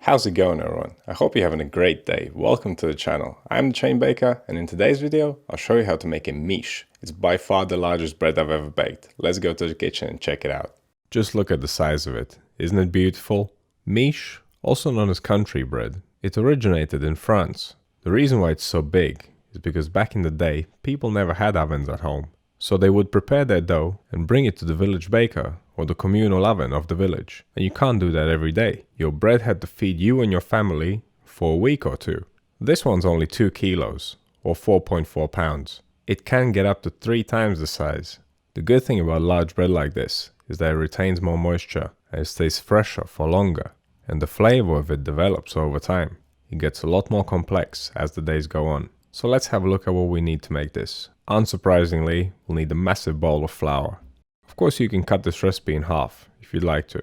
How's it going, everyone? I hope you're having a great day. Welcome to the channel. I'm the ChainBaker, and in today's video I'll show you how to make a miche. It's by far the largest bread I've ever baked. Let's go to the kitchen and check it out. Just look at the size of it. Isn't it beautiful? Miche, also known as country bread, it originated in France. The reason why it's so big is because back in the day people never had ovens at home. So they would prepare their dough and bring it to the village baker or the communal oven of the village. And you can't do that every day. Your bread had to feed you and your family for a week or two. This one's only 2 kilos or 4.4 pounds. It can get up to 3 times the size. The good thing about large bread like this is that it retains more moisture and it stays fresher for longer. And the flavor of it develops over time. It gets a lot more complex as the days go on. So let's have a look at what we need to make this. Unsurprisingly, we'll need a massive bowl of flour. Of course, you can cut this recipe in half if you'd like to.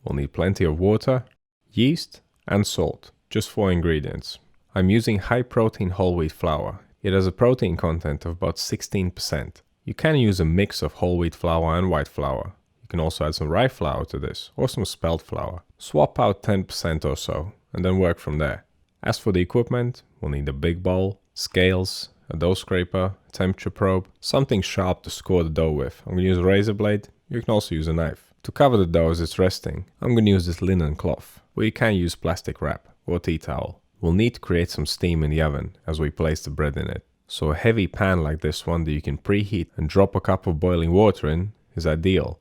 We'll need plenty of water, yeast and salt, just 4 ingredients. I'm using high protein whole wheat flour. It has a protein content of about 16%. You can use a mix of whole wheat flour and white flour. You can also add some rye flour to this or some spelt flour. Swap out 10% or so and then work from there. As for the equipment, we'll need a big bowl, scales, a dough scraper, a temperature probe, something sharp to score the dough with. I'm going to use a razor blade. You can also use a knife. To cover the dough as it's resting, I'm going to use this linen cloth, but you can use plastic wrap or tea towel. We'll need to create some steam in the oven as we place the bread in it. So a heavy pan like this one that you can preheat and drop a cup of boiling water in is ideal.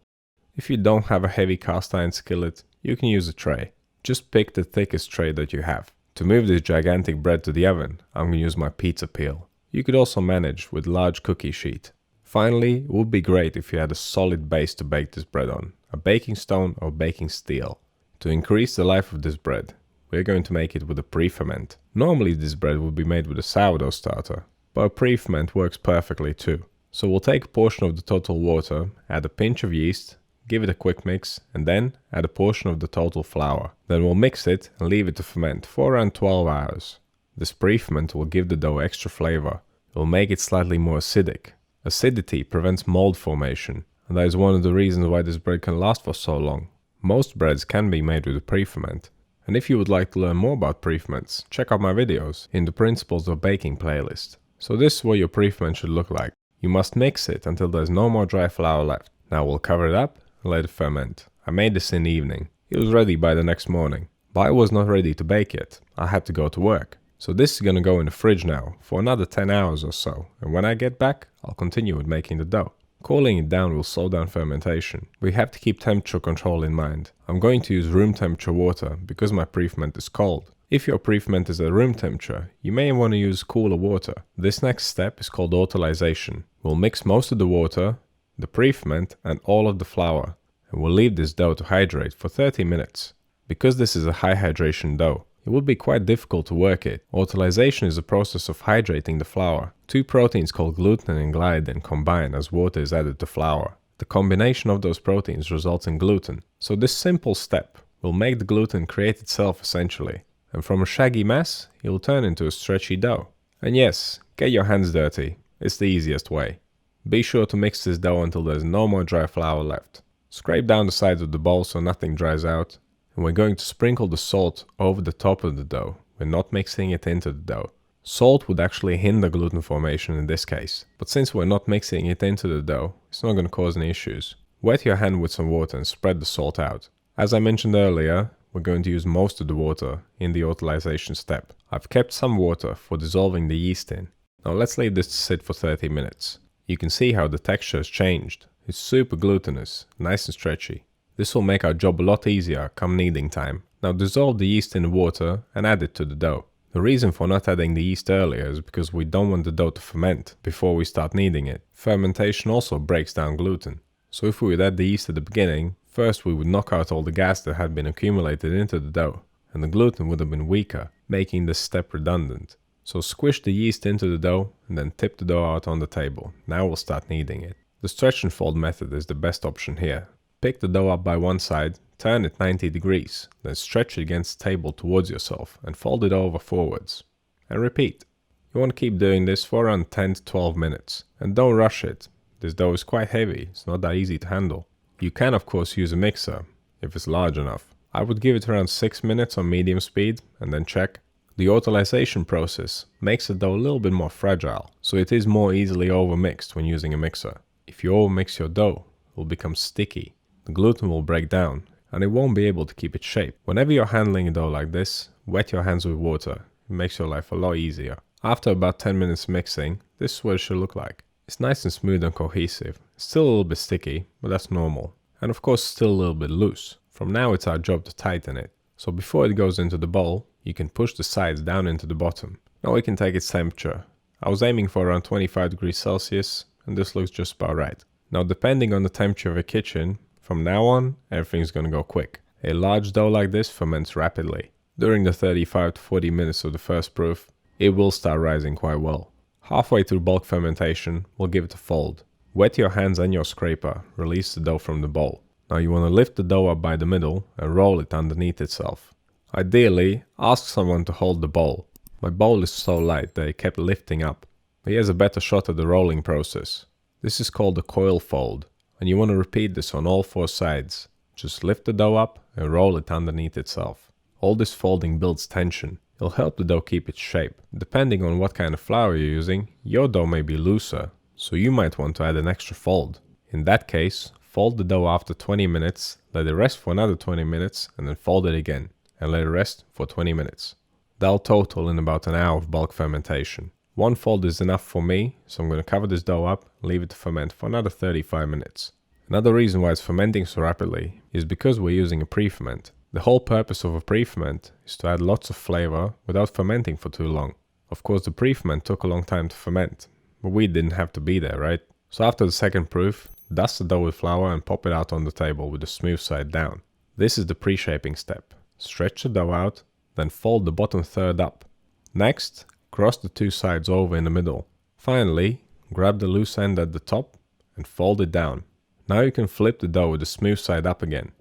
If you don't have a heavy cast iron skillet, you can use a tray. Just pick the thickest tray that you have. To move this gigantic bread to the oven, I'm going to use my pizza peel. You could also manage with large cookie sheet. Finally, it would be great if you had a solid base to bake this bread on, a baking stone or baking steel. To increase the life of this bread, we're going to make it with a preferment. Normally this bread would be made with a sourdough starter, but a preferment works perfectly too. So we'll take a portion of the total water, add a pinch of yeast, give it a quick mix, and then add a portion of the total flour. Then we'll mix it and leave it to ferment for around 12 hours. This preferment will give the dough extra flavor. It will make it slightly more acidic. Acidity prevents mold formation, and that is one of the reasons why this bread can last for so long. Most breads can be made with a preferment, and if you would like to learn more about preferments, check out my videos in the Principles of Baking playlist. So this is what your preferment should look like. You must mix it until there's no more dry flour left. Now we'll cover it up and let it ferment. I made this in the evening. It was ready by the next morning, but I was not ready to bake yet. I had to go to work. So this is going to go in the fridge now for another 10 hours or so, and when I get back, I'll continue with making the dough. Cooling it down will slow down fermentation. We have to keep temperature control in mind. I'm going to use room temperature water because my preferment is cold. If your preferment is at room temperature, you may want to use cooler water. This next step is called AUTOLYSE. We'll mix most of the water, the preferment and all of the flour, and we'll leave this dough to hydrate for 30 minutes. Because this is a high hydration dough, it would be quite difficult to work it. AUTOLYSE is a process of hydrating the flour. 2 proteins called gluten and gliadin combine as water is added to flour. The combination of those proteins results in gluten. So this simple step will make the gluten create itself essentially. And from a shaggy mass, it will turn into a stretchy dough. And yes, get your hands dirty. It's the easiest way. Be sure to mix this dough until there's no more dry flour left. Scrape down the sides of the bowl so nothing dries out. And we're going to sprinkle the salt over the top of the dough. We're not mixing it into the dough. Salt would actually hinder gluten formation in this case, but since we're not mixing it into the dough, it's not going to cause any issues. Wet your hand with some water and spread the salt out. As I mentioned earlier, we're going to use most of the water in the AUTOLYSE step. I've kept some water for dissolving the yeast in. Now let's leave this to sit for 30 minutes. You can see how the texture has changed. It's super glutinous, nice and stretchy. This will make our job a lot easier come kneading time. Now dissolve the yeast in the water and add it to the dough. The reason for not adding the yeast earlier is because we don't want the dough to ferment before we start kneading it. Fermentation also breaks down gluten. So if we would add the yeast at the beginning, first we would knock out all the gas that had been accumulated into the dough, and the gluten would have been weaker, making this step redundant. So squish the yeast into the dough and then tip the dough out on the table. Now we'll start kneading it. The stretch and fold method is the best option here. Pick the dough up by one side, turn it 90 degrees, then stretch it against the table towards yourself and fold it over forwards. And repeat. You want to keep doing this for around 10 to 12 minutes. And don't rush it. This dough is quite heavy, it's not that easy to handle. You can of course use a mixer, if it's large enough. I would give it around 6 minutes on medium speed and then check. The autolyzation process makes the dough a little bit more fragile, so it is more easily overmixed when using a mixer. If you overmix your dough, it will become sticky, the gluten will break down, and it won't be able to keep its shape. Whenever you're handling a dough like this, wet your hands with water. It makes your life a lot easier. After about 10 minutes mixing, this is what it should look like. It's nice and smooth and cohesive. It's still a little bit sticky, but that's normal. And of course still a little bit loose. From now it's our job to tighten it. So before it goes into the bowl, you can push the sides down into the bottom. Now we can take its temperature. I was aiming for around 25 degrees Celsius, and this looks just about right. Now depending on the temperature of your kitchen, from now on, everything's gonna go quick. A large dough like this ferments rapidly. During the 35 to 40 minutes of the first proof, it will start rising quite well. Halfway through bulk fermentation, we'll give it a fold. Wet your hands and your scraper, release the dough from the bowl. Now you want to lift the dough up by the middle and roll it underneath itself. Ideally, ask someone to hold the bowl. My bowl is so light that it kept lifting up. He has a better shot at the rolling process. This is called a coil fold, and you want to repeat this on all 4 sides. Just lift the dough up and roll it underneath itself. All this folding builds tension. It'll help the dough keep its shape. Depending on what kind of flour you're using, your dough may be looser, so you might want to add an extra fold. In that case, fold the dough after 20 minutes, let it rest for another 20 minutes, and then fold it again, and let it rest for 20 minutes. That'll total in about an hour of bulk fermentation. 1 fold is enough for me, so I'm going to cover this dough up and leave it to ferment for another 35 minutes. Another reason why it's fermenting so rapidly is because we're using a preferment. The whole purpose of a preferment is to add lots of flavor without fermenting for too long. Of course, the preferment took a long time to ferment, but we didn't have to be there, right? So after the second proof, dust the dough with flour and pop it out on the table with the smooth side down. This is the pre-shaping step. Stretch the dough out, then fold the bottom third up. Next, cross the 2 sides over in the middle. Finally, grab the loose end at the top and fold it down. Now you can flip the dough with the smooth side up again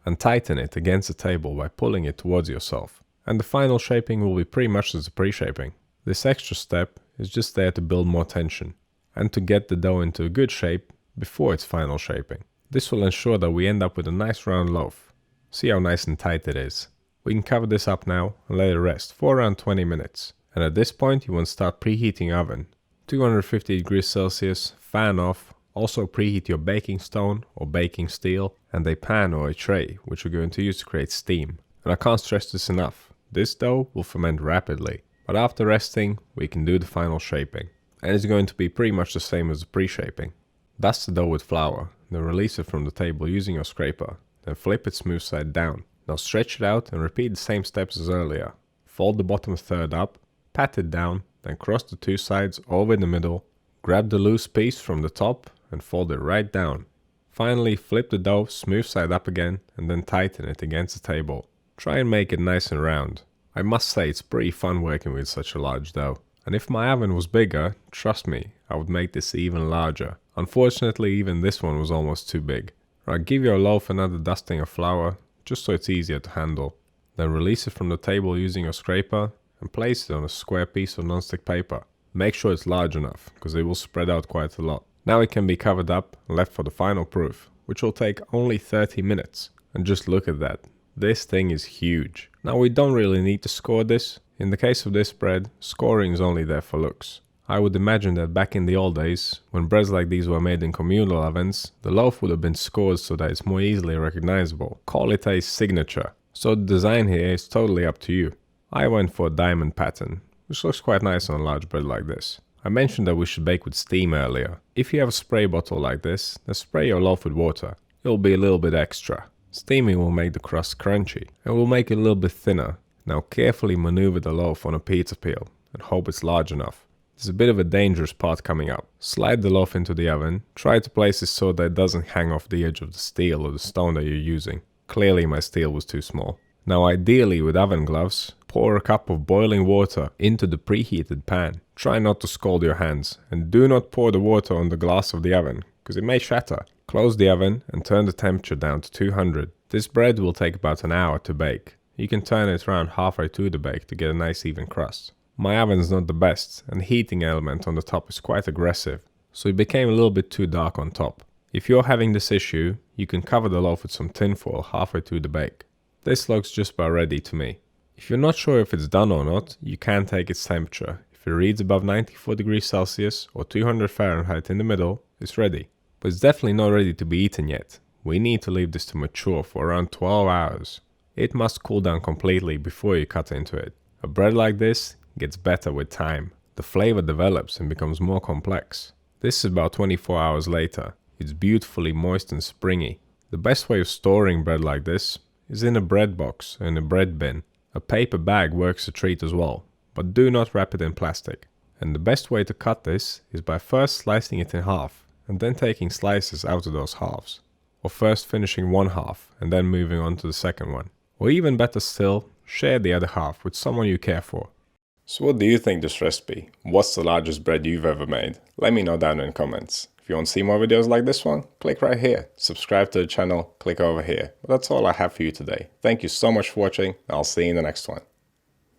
and tighten it against the table by pulling it towards yourself. And the final shaping will be pretty much as the pre-shaping. This extra step is just there to build more tension and to get the dough into a good shape before its final shaping. This will ensure that we end up with a nice round loaf. See how nice and tight it is. We can cover this up now and let it rest for around 20 minutes. And at this point you want to start preheating your oven. 250 degrees Celsius, fan off. Also preheat your baking stone or baking steel and a pan or a tray, which we're going to use to create steam. And I can't stress this enough. This dough will ferment rapidly, but after resting, we can do the final shaping. And it's going to be pretty much the same as the pre-shaping. Dust the dough with flour, then release it from the table using your scraper, then flip it smooth side down. Now stretch it out and repeat the same steps as earlier. Fold the bottom third up, pat it down, then cross the 2 sides over in the middle, grab the loose piece from the top and fold it right down. Finally, flip the dough smooth side up again and then tighten it against the table. Try and make it nice and round. I must say it's pretty fun working with such a large dough. And if my oven was bigger, trust me, I would make this even larger. Unfortunately, even this one was almost too big. Right, give your loaf another dusting of flour, just so it's easier to handle. Then release it from the table using your scraper and place it on a square piece of non-stick paper. Make sure it's large enough, because it will spread out quite a lot. Now it can be covered up and left for the final proof, which will take only 30 minutes. And just look at that. This thing is huge. Now we don't really need to score this. In the case of this bread, scoring is only there for looks. I would imagine that back in the old days, when breads like these were made in communal ovens, the loaf would have been scored so that it's more easily recognizable. Call it a signature. So the design here is totally up to you. I went for a diamond pattern, which looks quite nice on a large bread like this. I mentioned that we should bake with steam earlier. If you have a spray bottle like this, then spray your loaf with water. It'll be a little bit extra. Steaming will make the crust crunchy and will make it a little bit thinner. Now carefully maneuver the loaf on a pizza peel and hope it's large enough. There's a bit of a dangerous part coming up. Slide the loaf into the oven. Try to place it so that it doesn't hang off the edge of the steel or the stone that you're using. Clearly my steel was too small. Now ideally with oven gloves, pour a cup of boiling water into the preheated pan. Try not to scald your hands and do not pour the water on the glass of the oven because it may shatter. Close the oven and turn the temperature down to 200. This bread will take about an hour to bake. You can turn it around halfway through the bake to get a nice even crust. My oven is not the best and the heating element on the top is quite aggressive, so it became a little bit too dark on top. If you're having this issue, you can cover the loaf with some tin foil halfway through the bake. This looks just about ready to me. If you're not sure if it's done or not, you can take its temperature. If it reads above 94 degrees Celsius or 200 Fahrenheit in the middle, it's ready. But it's definitely not ready to be eaten yet. We need to leave this to mature for around 12 hours. It must cool down completely before you cut into it. A bread like this gets better with time. The flavor develops and becomes more complex. This is about 24 hours later. It's beautifully moist and springy. The best way of storing bread like this is in a bread box or in a bread bin. A paper bag works a treat as well, but do not wrap it in plastic. And the best way to cut this is by first slicing it in half and then taking slices out of those halves. Or first finishing one half and then moving on to the second one. Or even better still, share the other half with someone you care for. So what do you think this recipe? What's the largest bread you've ever made? Let me know down in the comments. If you want to see more videos like this one, click right here. Subscribe to the channel, click over here. But that's all I have for you today. Thank you so much for watching, and I'll see you in the next one.